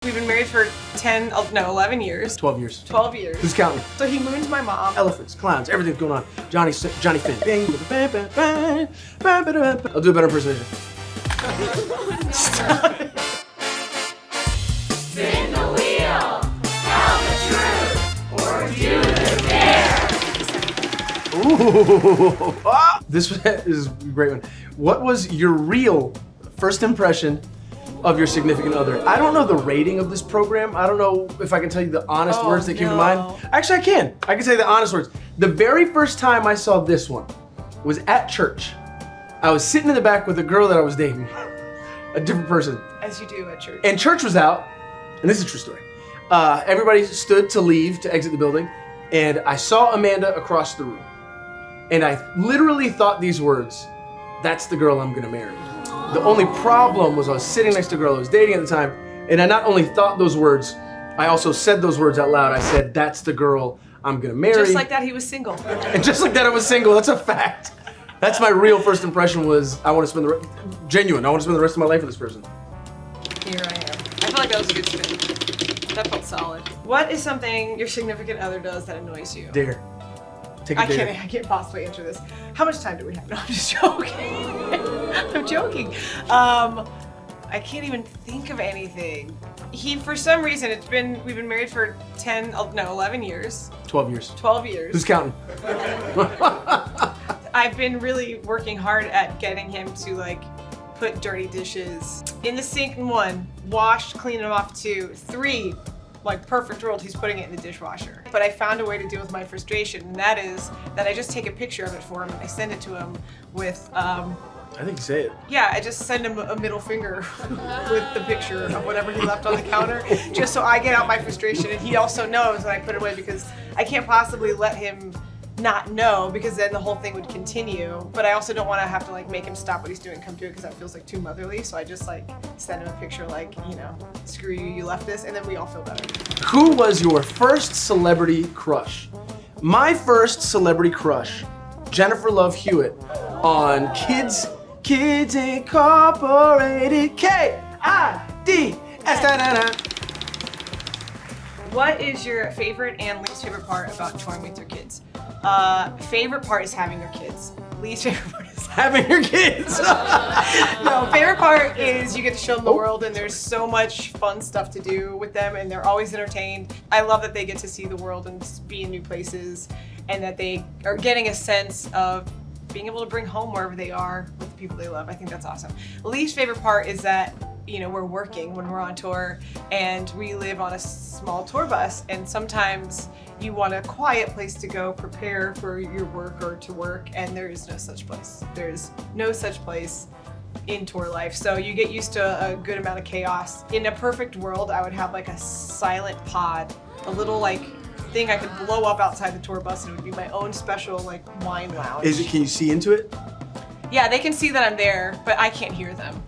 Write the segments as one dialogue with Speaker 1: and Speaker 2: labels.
Speaker 1: We've been married for 11 years.
Speaker 2: 12 years.
Speaker 1: 12 years.
Speaker 2: Who's counting?
Speaker 1: So he moons my mom.
Speaker 2: Elephants, clowns, everything's going on. Johnny Finn. I'll do a better impersonation.
Speaker 3: Spin the wheel, tell the truth, or do the dare.
Speaker 2: Ooh. This is a great one. What was your real first impression of your significant other? I don't know the rating of this program. I don't know if I can tell you the honest words that came to mind. Actually, I can. I can say the honest words. The very first time I saw this one was at church. I was sitting in the back with a girl that I was dating, a different person.
Speaker 1: As you do at church.
Speaker 2: And church was out, and this is a true story. Everybody stood to leave to exit the building, and I saw Amanda across the room. And I literally thought these words, "That's the girl I'm gonna marry." The only problem was I was sitting next to a girl I was dating at the time, and I not only thought those words, I also said those words out loud. I said, "That's the girl I'm gonna marry."
Speaker 1: Just like that, he was single.
Speaker 2: And just like that, I was single. That's a fact. That's my real first impression was, I want to spend genuine. I want to spend the rest of my life with this person.
Speaker 1: Here I am. I feel like that was a good spin. That felt solid. What is something your significant other does that annoys you?
Speaker 2: Dare. Take a dare.
Speaker 1: I can't possibly answer this. How much time do we have? No, I'm just joking. I'm joking. I can't even think of anything. For some reason, we've been married for 11 years.
Speaker 2: 12 years.
Speaker 1: 12 years.
Speaker 2: Who's counting?
Speaker 1: I've been really working hard at getting him to like put dirty dishes in the sink, 1, wash, clean them off, 2, 3, like perfect world, he's putting it in the dishwasher. But I found a way to deal with my frustration, and that is that I just take a picture of it for him and I send it to him with,
Speaker 2: I think you say it.
Speaker 1: yeah, I just send him a middle finger with the picture of whatever he left on the counter, just so I get out my frustration, and he also knows that I put it away, because I can't possibly let him not know, because then the whole thing would continue. But I also don't want to have to like make him stop what he's doing, come do it, because that feels like too motherly. So I just like send him a picture like, you know, screw you, you left this, and then we all feel better.
Speaker 2: Who was your first celebrity crush? My first celebrity crush, Jennifer Love Hewitt on Kids Incorporated, KIDS.
Speaker 1: What is your favorite and least favorite part about touring with your kids? Favorite part is having your kids. Least favorite part is
Speaker 2: Having your kids.
Speaker 1: no, favorite part is you get to show them the world, and there's so much fun stuff to do with them, and they're always entertained. I love that they get to see the world and be in new places, and that they are getting a sense of being able to bring home wherever they are with the people they love. I think that's awesome. Least favorite part is that, you know, we're working when we're on tour, and we live on a small tour bus, and sometimes you want a quiet place to go prepare for your work or to work, and there is no such place. There's no such place in tour life. So you get used to a good amount of chaos. In a perfect world, I would have like a silent pod, a little like thing I could blow up outside the tour bus, and it would be my own special like wine lounge.
Speaker 2: Can you see into it?
Speaker 1: Yeah, they can see that I'm there, but I can't hear them.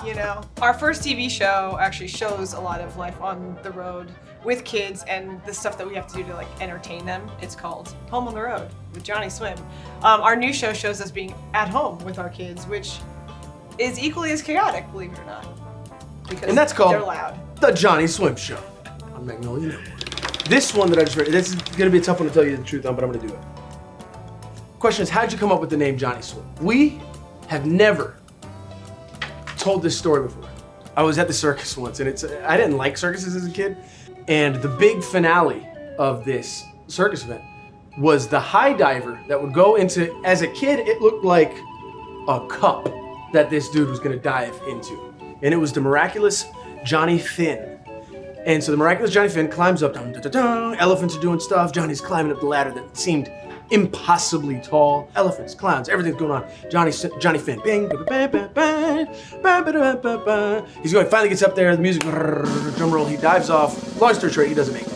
Speaker 1: You know? Our first TV show actually shows a lot of life on the road with kids and the stuff that we have to do to like entertain them. It's called Home on the Road with JOHNNYSWIM. Our new show shows us being at home with our kids, which is equally as chaotic, believe it or not. Because
Speaker 2: And that's called
Speaker 1: they're loud.
Speaker 2: The Johnny Swim Show on Magnolia Network. This one that I just read, this is gonna be a tough one to tell you the truth on, but I'm gonna do it. Question is, how'd you come up with the name Johnny Swim? We have never told this story before. I was at the circus once, and I didn't like circuses as a kid, and the big finale of this circus event was the high diver that would go into, as a kid, it looked like a cup that this dude was gonna dive into. And it was the miraculous Johnny Finn. And so the miraculous Johnny Finn climbs up, dun, dun, dun, dun, elephants are doing stuff, Johnny's climbing up the ladder that seemed impossibly tall. Elephants, clowns, everything's going on. Johnny Finn, bing, he's going, finally gets up there, the music, drum roll, he dives off. Long story short, he doesn't make it.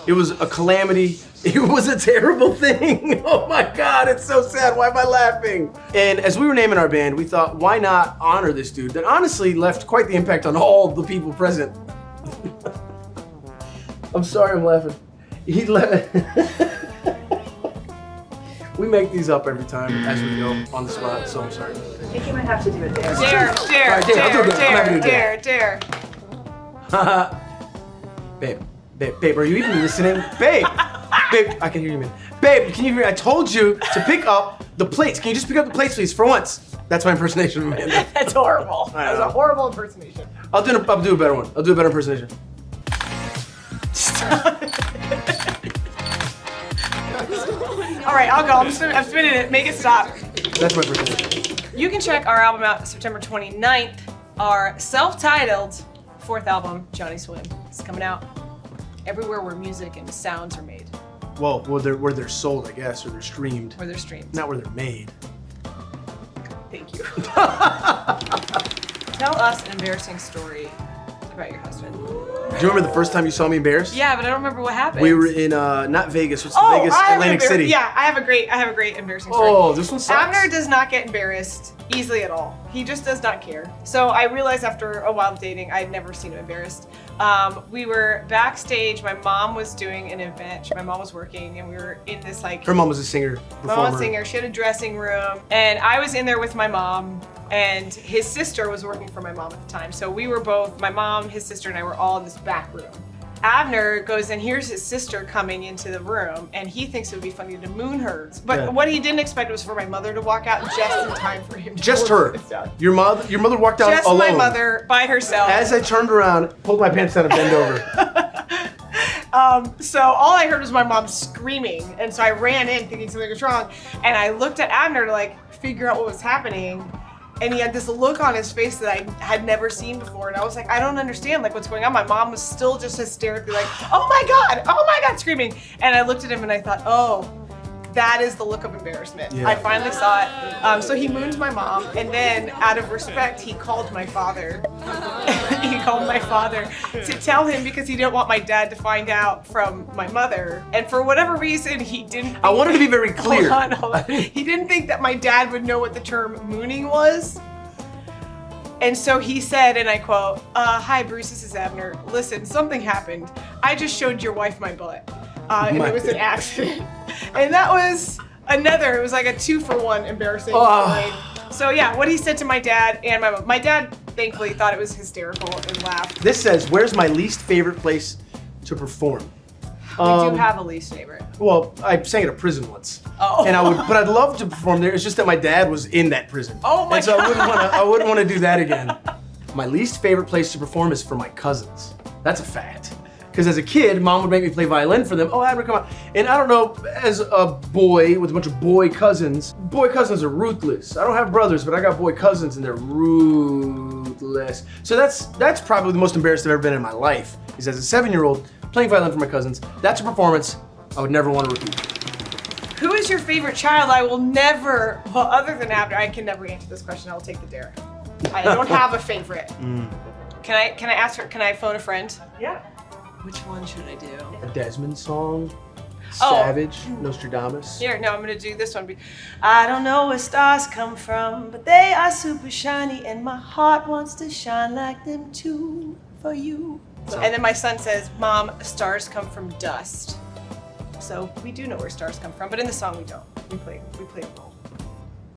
Speaker 2: It was a calamity. It was a terrible thing. Oh my God, it's so sad. Why am I laughing? And as we were naming our band, we thought, why not honor this dude that honestly left quite the impact on all the people present. I'm sorry I'm laughing. He left. We make these up every time as we go on the spot, so I'm sorry.
Speaker 4: I think you might have to do a dare.
Speaker 1: Dare.
Speaker 2: All right, dare. I'll do a dare. I'm happy to do a dare.
Speaker 1: Dare.
Speaker 2: Babe, are you even listening? Babe, I can hear you, man. Babe, can you hear me? I told you to pick up the plates. Can you just pick up the plates, please, for once? That's my impersonation of Amanda.
Speaker 1: That's horrible.
Speaker 2: I
Speaker 1: That was
Speaker 2: know.
Speaker 1: a horrible impersonation.
Speaker 2: I'll do a better one. I'll do a better impersonation.
Speaker 1: All right, I'll go. I'm spinning it. Make it stop.
Speaker 2: That's my impersonation.
Speaker 1: You can check our album out September 29th. Our self-titled 4th album, Johnny Swim, is coming out everywhere where music and sounds are made,
Speaker 2: Well, where they're sold, I guess, or they're streamed.
Speaker 1: where they're streamed.
Speaker 2: Not where they're made.
Speaker 1: Thank you. Tell us an embarrassing story about your husband.
Speaker 2: Do you remember the first time you saw me embarrassed?
Speaker 1: Yeah, but I don't remember what happened.
Speaker 2: We were in not Vegas, what's
Speaker 1: Oh,
Speaker 2: Vegas?
Speaker 1: I have an
Speaker 2: Atlantic City.
Speaker 1: Yeah, I have a great embarrassing story.
Speaker 2: Oh, this one sucks.
Speaker 1: Abner does not get embarrassed easily at all. He just does not care. So I realized after a while of dating, I'd never seen him embarrassed. We were backstage. My mom was doing an event. My mom was working, and we were in this like.
Speaker 2: Her mom was a singer, performer.
Speaker 1: My mom was a singer. She had a dressing room, and I was in there with my mom. And his sister was working for my mom at the time. So we were both, my mom, his sister, and I were all in this back room. Abner goes and hears his sister coming into the room, and he thinks it would be funny to moon her. But
Speaker 2: Yeah.
Speaker 1: what he didn't expect was for my mother to walk out just in time for him to
Speaker 2: Just
Speaker 1: work
Speaker 2: her.
Speaker 1: this down.
Speaker 2: Your mother walked out
Speaker 1: Just
Speaker 2: alone.
Speaker 1: my mother by herself.
Speaker 2: As I turned around, pulled my pants down and bent over.
Speaker 1: So all I heard was my mom screaming, and so I ran in thinking something was wrong, and I looked at Abner to like figure out what was happening. And he had this look on his face that I had never seen before. And I was like, I don't understand like what's going on. My mom was still just hysterically like, oh my God, screaming. And I looked at him and I thought, oh, that is the look of embarrassment.
Speaker 2: Yeah.
Speaker 1: I finally saw it. So he mooned my mom, and then out of respect, he called my father. He called my father to tell him because he didn't want my dad to find out from my mother. And for whatever reason, he didn't.
Speaker 2: I wanted to be very clear.
Speaker 1: Hold on. He didn't think that my dad would know what the term mooning was. And so he said, and I quote, hi, Bruce, this is Abner. Listen, something happened. I just showed your wife my butt. And it was an accident. And that was it was like a 2-for-1 embarrassing story. So yeah, what he said to my dad and my mom. My dad thankfully thought it was hysterical and laughed.
Speaker 2: This says, where's my least favorite place to perform?
Speaker 1: We do have a least favorite.
Speaker 2: Well, I sang at a prison once.
Speaker 1: Oh.
Speaker 2: And but I'd love to perform there. It's just that my dad was in that prison.
Speaker 1: Oh my
Speaker 2: And so
Speaker 1: God.
Speaker 2: I wouldn't want to do that again. My least favorite place to perform is for my cousins. That's a fact. Because as a kid, mom would make me play violin for them. Oh, Abner, come on. And I don't know, as a boy with a bunch of boy cousins are ruthless. I don't have brothers, but I got boy cousins and they're ruthless. So that's probably the most embarrassed I've ever been in my life, is as a 7-year-old playing violin for my cousins. That's a performance I would never want to repeat.
Speaker 1: Who is your favorite child? I will never, well, other than Abner, I can never answer this question. I will take the dare. I don't have a favorite. Can I ask her, can I phone a friend?
Speaker 4: Yeah.
Speaker 1: Which one should I do?
Speaker 2: A Desmond song,
Speaker 1: Oh.
Speaker 2: Savage, Nostradamus.
Speaker 1: Here, no, I'm gonna do this one. I don't know where stars come from, but they are super shiny, and my heart wants to shine like them too for you. And then my son says, Mom, stars come from dust. So we do know where stars come from, but in the song we don't. We play a role.